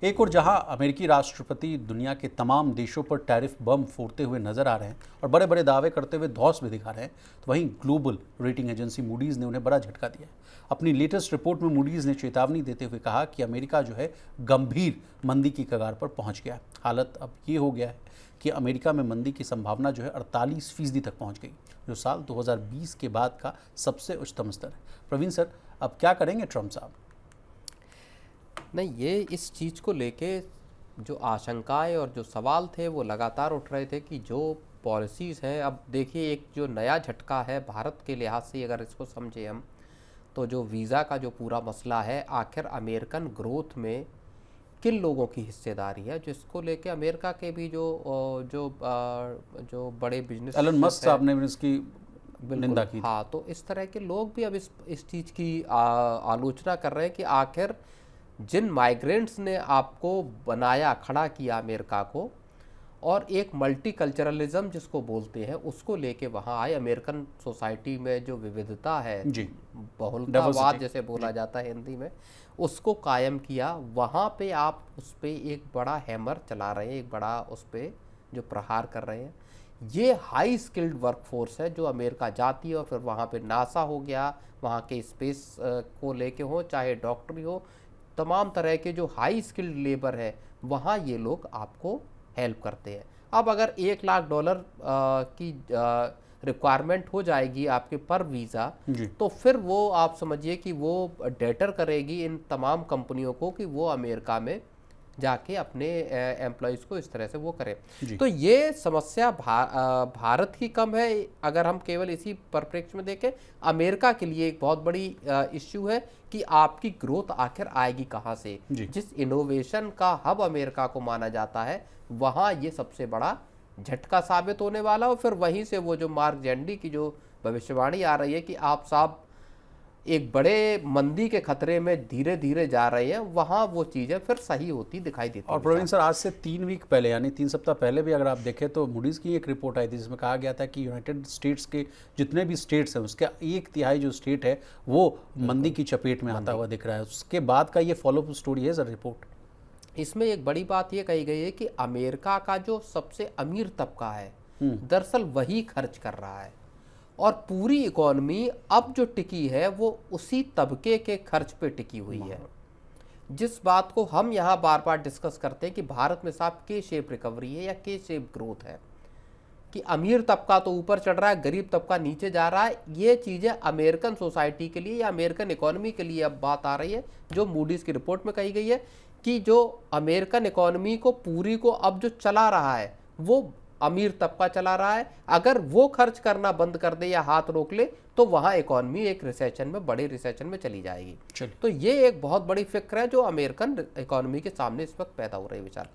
एक और जहां अमेरिकी राष्ट्रपति दुनिया के तमाम देशों पर टैरिफ बम फोड़ते हुए नजर आ रहे हैं और बड़े बड़े दावे करते हुए धौंस भी दिखा रहे हैं, तो वहीं ग्लोबल रेटिंग एजेंसी मूडीज ने उन्हें बड़ा झटका दिया है। अपनी लेटेस्ट रिपोर्ट में मूडीज ने चेतावनी देते हुए कहा कि अमेरिका जो है गंभीर मंदी की कगार पर पहुंच गया है। हालत अब ये हो गया है कि अमेरिका में मंदी की संभावना जो है 48% तक पहुंच गई, जो साल 2020 के बाद का सबसे उच्चतम स्तर है। प्रवीण सर, अब क्या करेंगे ट्रंप साहब? नहीं, ये इस चीज़ को लेके जो आशंकाएं और जो सवाल थे वो लगातार उठ रहे थे कि जो पॉलिसीज़ हैं, अब देखिए एक जो नया झटका है भारत के लिहाज से, अगर इसको समझे हम, तो जो वीज़ा का जो पूरा मसला है, आखिर अमेरिकन ग्रोथ में किन लोगों की हिस्सेदारी है, जिसको लेके अमेरिका के भी जो बड़े बिजनेस एलन मस्क साहब ने इसकी निंदा की। हाँ, तो इस तरह के लोग भी अब इस चीज़ की आलोचना कर रहे हैं कि आखिर जिन माइग्रेंट्स ने आपको बनाया, खड़ा किया अमेरिका को, और एक मल्टीकल्चरलिज्म जिसको बोलते हैं, उसको लेके वहाँ आए। अमेरिकन सोसाइटी में जो विविधता है जी, बहुलतावाद जैसे बोला जाता है हिंदी में, उसको कायम किया। वहाँ पे आप उस पर एक बड़ा हैमर चला रहे हैं, एक बड़ा उस पर जो प्रहार कर रहे हैं। ये हाई स्किल्ड वर्कफोर्स है जो अमेरिका जाती है, और फिर वहाँ पे नासा हो गया, वहाँ के स्पेस को लेके हो, चाहे डॉक्टरी हो, तमाम तरह के जो हाई स्किल्ड लेबर है, वहाँ ये लोग आपको हेल्प करते हैं। अब अगर $1 लाख की रिक्वायरमेंट हो जाएगी आपके पर वीज़ा, तो फिर वो आप समझिए कि वो डेटर करेगी इन तमाम कंपनियों को कि वो अमेरिका में जाके अपने एम्प्लॉयज़ को इस तरह से वो करें। तो ये समस्या भारत की कम है, अगर हम केवल इसी परिप्रेक्ष्य में देखें। अमेरिका के लिए एक बहुत बड़ी इश्यू है कि आपकी ग्रोथ आखिर आएगी कहाँ से। जिस इनोवेशन का हब अमेरिका को माना जाता है, वहाँ ये सबसे बड़ा झटका साबित होने वाला, और फिर वहीं से वो जो मार्क जेंडी की जो भविष्यवाणी आ रही है कि आप साहब एक बड़े मंदी के खतरे में धीरे धीरे जा रहे हैं, वहाँ वो चीज़ें फिर सही होती दिखाई देती हैं। और प्रवीण सर, आज से 3 वीक पहले, यानी 3 सप्ताह पहले भी अगर आप देखें तो मूडीज़ की एक रिपोर्ट आई थी जिसमें कहा गया था कि यूनाइटेड स्टेट्स के जितने भी स्टेट्स हैं उसके 1/3 जो स्टेट है वो मंदी की चपेट में आता हुआ दिख रहा है। उसके बाद का ये फॉलोअप स्टोरी है सर रिपोर्ट। इसमें एक बड़ी बात ये कही गई है कि अमेरिका का जो सबसे अमीर तबका है, दरअसल वही खर्च कर रहा है, और पूरी इकोनॉमी अब जो टिकी है वो उसी तबके के खर्च पे टिकी हुई है। जिस बात को हम यहाँ बार बार डिस्कस करते हैं कि भारत में साहब के शेप रिकवरी है या के शेप ग्रोथ है, कि अमीर तबका तो ऊपर चढ़ रहा है, गरीब तबका नीचे जा रहा है। ये चीज़ें अमेरिकन सोसाइटी के लिए या अमेरिकन इकोनॉमी के लिए अब बात आ रही है, जो मूडीज़ की रिपोर्ट में कही गई है कि जो अमेरिकन इकोनॉमी को पूरी को अब जो चला रहा है वो अमीर तबका चला रहा है। अगर वो खर्च करना बंद कर दे या हाथ रोक ले, तो वहाँ इकोनॉमी एक रिसेशन में, बड़े रिसेशन में चली जाएगी। तो ये एक बहुत बड़ी फिक्र है जो अमेरिकन इकोनॉमी के सामने इस वक्त पैदा हो रही है विचार।